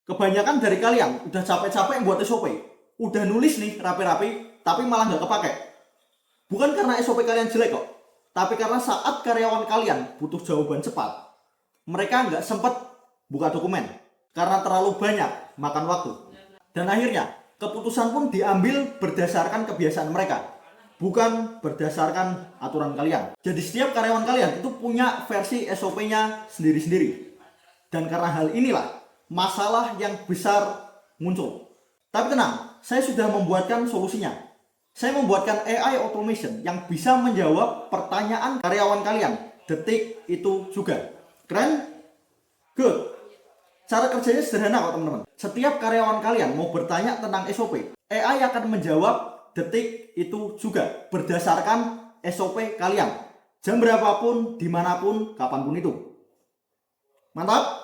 Kebanyakan dari kalian udah capek-capek buat SOP, udah nulis nih rapi-rapi, tapi malah nggak kepake. Bukan karena SOP kalian jelek kok, tapi karena saat karyawan kalian butuh jawaban cepat, mereka nggak sempet buka dokumen karena terlalu banyak makan waktu. Dan akhirnya keputusan pun diambil berdasarkan kebiasaan mereka, bukan berdasarkan aturan kalian. Jadi setiap karyawan kalian itu punya versi SOP-nya sendiri-sendiri. Dan karena hal inilah masalah yang besar muncul. Tapi tenang, saya sudah membuatkan solusinya. Saya membuatkan AI automation yang bisa menjawab pertanyaan karyawan kalian detik itu juga. Keren? Good. Cara kerjanya sederhana kok teman-teman. Setiap karyawan kalian mau bertanya tentang SOP, AI akan menjawab detik itu juga berdasarkan SOP kalian. Jam berapapun, dimanapun, kapanpun itu. Mantap?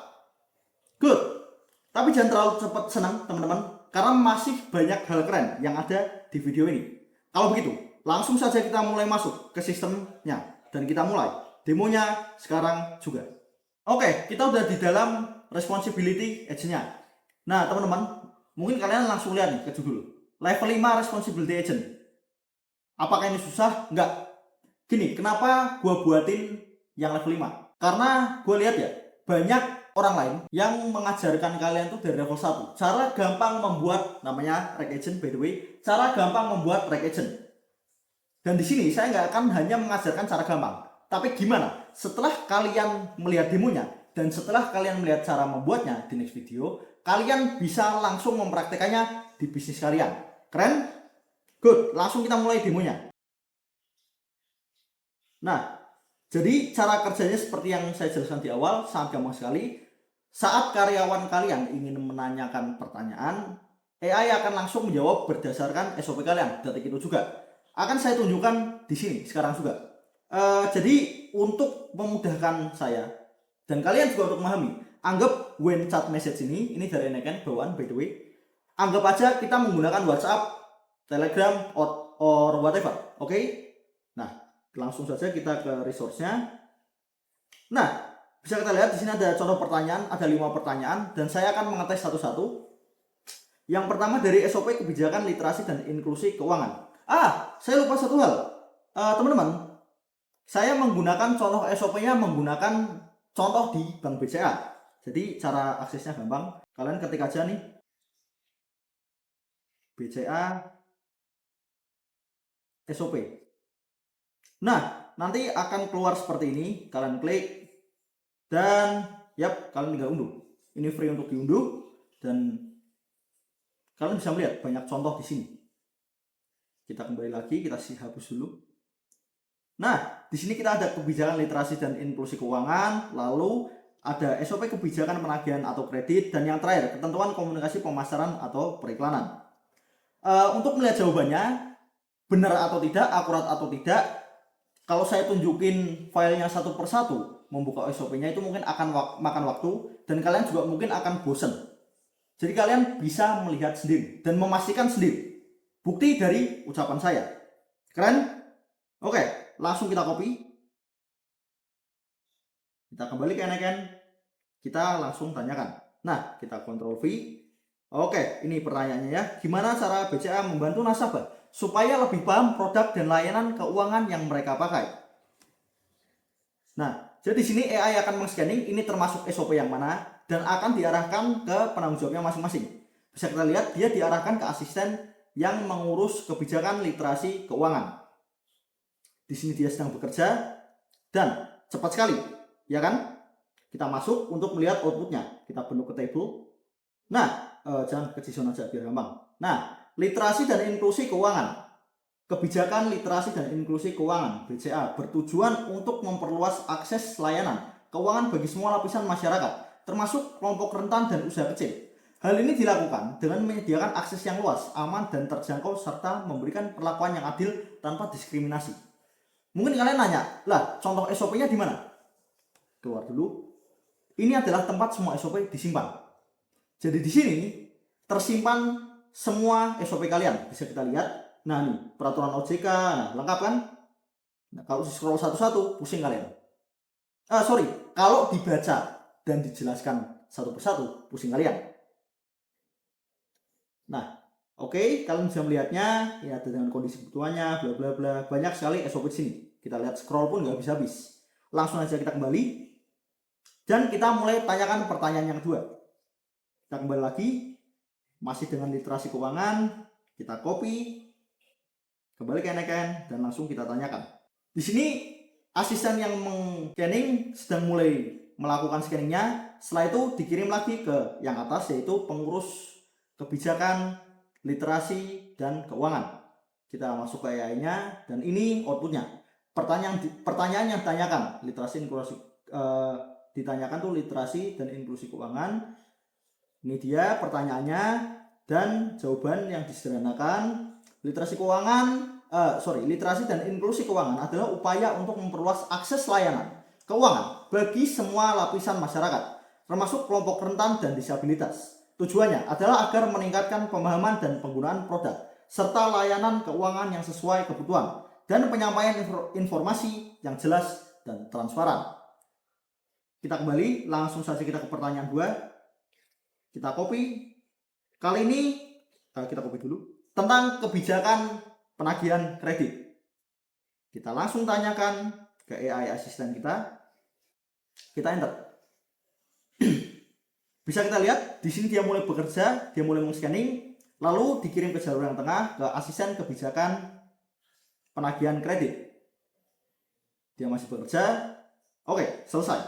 Good. Tapi jangan terlalu cepat senang teman-teman, karena masih banyak hal keren yang ada di video ini. Kalau begitu, langsung saja kita mulai masuk ke sistemnya. Dan kita mulai demonya sekarang juga. Oke, kita udah di dalam responsibility agent-nya. Nah teman-teman, mungkin kalian langsung lihat nih ke judul. Level 5 responsibility agent. Apakah ini susah? Enggak. Gini, kenapa gue buatin yang level 5? Karena gue lihat ya, banyak orang lain yang mengajarkan kalian tuh dari level 1 cara gampang membuat, namanya reg agent by the way, cara gampang membuat reg agent. Dan di sini saya nggak akan hanya mengajarkan cara gampang, tapi gimana setelah kalian melihat demonya dan setelah kalian melihat cara membuatnya di next video, kalian bisa langsung mempraktekannya di bisnis kalian. Keren? Good, langsung kita mulai demonya. Nah, jadi cara kerjanya seperti yang saya jelaskan di awal, sangat gampang sekali. Saat karyawan kalian ingin menanyakan pertanyaan, AI akan langsung menjawab berdasarkan SOP kalian detik itu juga. Akan saya tunjukkan di sini sekarang juga. Jadi untuk memudahkan saya dan kalian juga untuk memahami, anggap when chat message ini dari Neken bawaan by the way. Anggap aja kita menggunakan WhatsApp, Telegram, or whatever. Oke? Nah, langsung saja kita ke resource-nya. Nah, bisa kita lihat di sini ada contoh pertanyaan, ada 5 pertanyaan dan saya akan mengetes satu-satu. Yang pertama dari SOP kebijakan literasi dan inklusi keuangan. Saya lupa satu hal. Teman-teman, saya menggunakan contoh SOP-nya menggunakan contoh di Bank BCA. Jadi cara aksesnya gampang. Kalian ketik aja nih BCA SOP. Nah, nanti akan keluar seperti ini. Kalian klik dan kalian tinggal unduh. Ini free untuk diunduh dan kalian bisa melihat banyak contoh di sini. Kita kembali lagi, kita hapus dulu. Nah, di sini kita ada kebijakan literasi dan inklusi keuangan, lalu ada SOP kebijakan penagihan atau kredit, dan yang terakhir ketentuan komunikasi pemasaran atau periklanan. Untuk melihat jawabannya benar atau tidak, akurat atau tidak, kalau saya tunjukin filenya satu persatu, membuka SOP-nya itu mungkin akan makan waktu dan kalian juga mungkin akan bosen. Jadi kalian bisa melihat sendiri dan memastikan sendiri. Bukti dari ucapan saya. Keren? Oke, langsung kita copy. Kita kembali ke Neken. Kita langsung tanyakan. Nah, kita Ctrl V. Oke, ini pertanyaannya ya. Gimana cara BCA membantu nasabah supaya lebih paham produk dan layanan keuangan yang mereka pakai? Nah, jadi di sini AI akan men-scanning ini termasuk SOP yang mana dan akan diarahkan ke penanggung jawabnya masing-masing. Bisa kita lihat dia diarahkan ke asisten yang mengurus kebijakan literasi keuangan. Di sini dia sedang bekerja dan cepat sekali, ya kan? Kita masuk untuk melihat outputnya. Kita bentuk ke table. Nah, jangan ke JSON aja biar gampang. Nah, literasi dan inklusi keuangan. Kebijakan literasi dan inklusi keuangan BCA bertujuan untuk memperluas akses layanan keuangan bagi semua lapisan masyarakat, termasuk kelompok rentan dan usaha kecil. Hal ini dilakukan dengan menyediakan akses yang luas, aman, dan terjangkau serta memberikan perlakuan yang adil tanpa diskriminasi. Mungkin kalian nanya, lah contoh SOP-nya di mana? Keluar dulu. Ini adalah tempat semua SOP disimpan. Jadi di sini tersimpan semua SOP kalian. Bisa kita lihat. Nah nih, peraturan OJK, nah lengkap kan? Nah, kalau di scroll satu-satu, pusing kalian. Kalau dibaca dan dijelaskan satu persatu, pusing kalian. Nah, oke, kalian bisa melihatnya, ya ada dengan kondisi kebutuhannya, bla bla bla. Banyak sekali SOP di sini. Kita lihat scroll pun nggak habis-habis. Langsung aja kita kembali dan kita mulai tanyakan pertanyaan yang kedua. Kita kembali lagi, masih dengan literasi keuangan, kita copy, kembali ke Anakin dan langsung kita tanyakan. Di sini asisten yang scanning sedang mulai melakukan scanningnya. Setelah itu dikirim lagi ke yang atas, yaitu pengurus kebijakan, literasi, dan keuangan. Kita masuk ke AI-nya dan ini outputnya. Pertanyaan yang ditanyakan literasi inklusi ditanyakan tuh literasi dan inklusi keuangan. Ini dia pertanyaannya dan jawaban yang disederhanakan. Literasi dan inklusi keuangan adalah upaya untuk memperluas akses layanan keuangan bagi semua lapisan masyarakat, termasuk kelompok rentan dan disabilitas. Tujuannya adalah agar meningkatkan pemahaman dan penggunaan produk serta layanan keuangan yang sesuai kebutuhan dan penyampaian informasi yang jelas dan transparan. Kita kembali, langsung saja kita ke pertanyaan 2. Kita copy. Kali ini kita copy dulu tentang kebijakan penagihan kredit. Kita langsung tanyakan ke AI asisten kita. Kita enter. Bisa kita lihat di sini dia mulai bekerja, dia mulai meng-scanning, lalu dikirim ke jalur yang tengah ke asisten kebijakan penagihan kredit. Dia masih bekerja. Oke, selesai.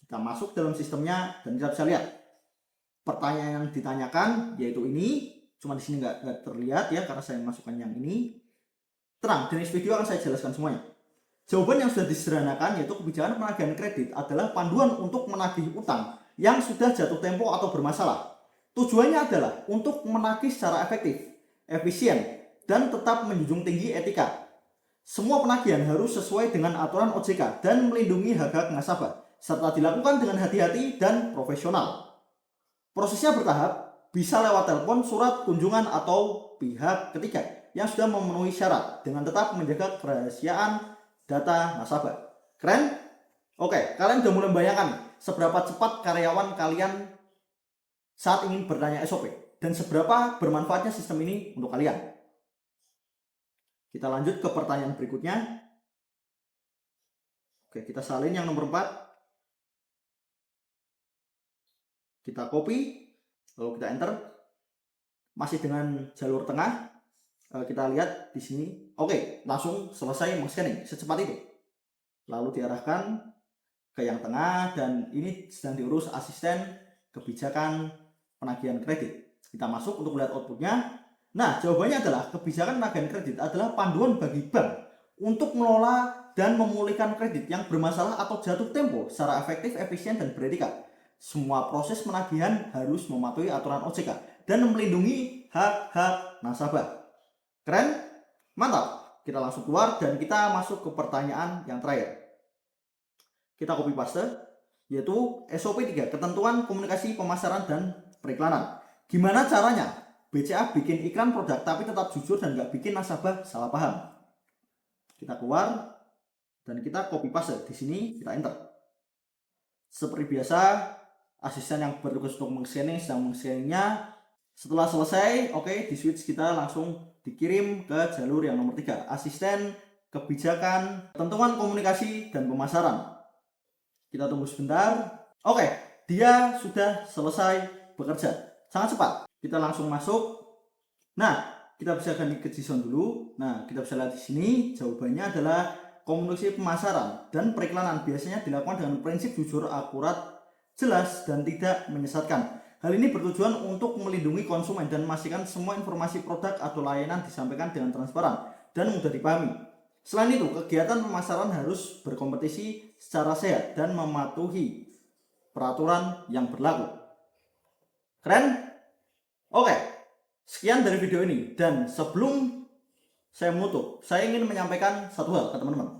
Kita masuk dalam sistemnya dan kita bisa lihat pertanyaan yang ditanyakan yaitu ini. Cuma di sini nggak terlihat ya karena saya masukkan yang ini. Tenang, di next video akan saya jelaskan semuanya. Jawaban yang sudah disederhanakan yaitu kebijakan penagihan kredit adalah panduan untuk menagih utang yang sudah jatuh tempo atau bermasalah. Tujuannya adalah untuk menagih secara efektif, efisien, dan tetap menjunjung tinggi etika. Semua penagihan harus sesuai dengan aturan OJK dan melindungi hak-hak nasabah, serta dilakukan dengan hati-hati dan profesional. Prosesnya bertahap, bisa lewat telepon, surat, kunjungan, atau pihak ketiga yang sudah memenuhi syarat dengan tetap menjaga kerahasiaan data nasabah. Keren? Oke, kalian sudah mulai membayangkan seberapa cepat karyawan kalian saat ingin bertanya SOP dan seberapa bermanfaatnya sistem ini untuk kalian. Kita lanjut ke pertanyaan berikutnya. Oke, kita salin yang nomor 4. Kita copy, lalu kita enter. Masih dengan jalur tengah. Kita lihat di sini. Oke, langsung selesai meng-scanning secepat itu. Lalu diarahkan ke yang tengah dan ini sedang diurus asisten kebijakan penagihan kredit. Kita masuk untuk melihat outputnya. Nah, jawabannya adalah kebijakan penagihan kredit adalah panduan bagi bank untuk mengelola dan memulihkan kredit yang bermasalah atau jatuh tempo secara efektif, efisien, dan beretika. Semua proses penagihan harus mematuhi aturan OJK dan melindungi hak-hak nasabah. Keren? Mantap. Kita langsung keluar dan kita masuk ke pertanyaan yang terakhir. Kita copy paste, yaitu SOP 3, ketentuan komunikasi pemasaran dan periklanan. Gimana caranya BCA bikin iklan produk tapi tetap jujur dan nggak bikin nasabah salah paham? Kita keluar dan kita copy paste. Di sini kita enter. Seperti biasa, asisten yang bertugas untuk meng-scanning sedang meng-scanningnya. Setelah selesai, oke, di switch kita langsung dikirim ke jalur yang nomor 3, asisten kebijakan, ketentuan komunikasi dan pemasaran. Kita tunggu sebentar. Oke, dia sudah selesai bekerja. Sangat cepat. Kita langsung masuk. Nah, kita bisa ganti ke JSON dulu. Nah, kita bisa lihat di sini jawabannya adalah komunikasi pemasaran dan periklanan biasanya dilakukan dengan prinsip jujur, akurat, jelas, dan tidak menyesatkan. Hal ini bertujuan untuk melindungi konsumen dan memastikan semua informasi produk atau layanan disampaikan dengan transparan dan mudah dipahami. Selain itu, kegiatan pemasaran harus berkompetisi secara sehat dan mematuhi peraturan yang berlaku. Keren? Oke, sekian dari video ini. Dan sebelum saya menutup, saya ingin menyampaikan satu hal ke teman-teman.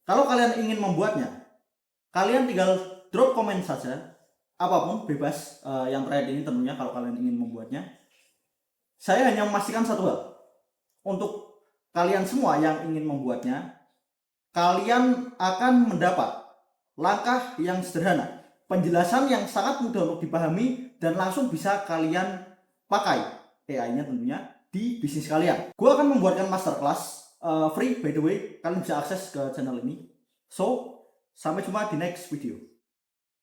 Kalau kalian ingin membuatnya, kalian tinggal drop komen saja. Apapun, bebas. Yang terakhir ini tentunya kalau kalian ingin membuatnya. Saya hanya memastikan satu hal. Untuk kalian semua yang ingin membuatnya, kalian akan mendapat langkah yang sederhana, penjelasan yang sangat mudah untuk dipahami dan langsung bisa kalian pakai AI-nya tentunya di bisnis kalian. Gue akan membuatkan masterclass free by the way, kalian bisa akses ke channel ini. So, sampai jumpa di next video.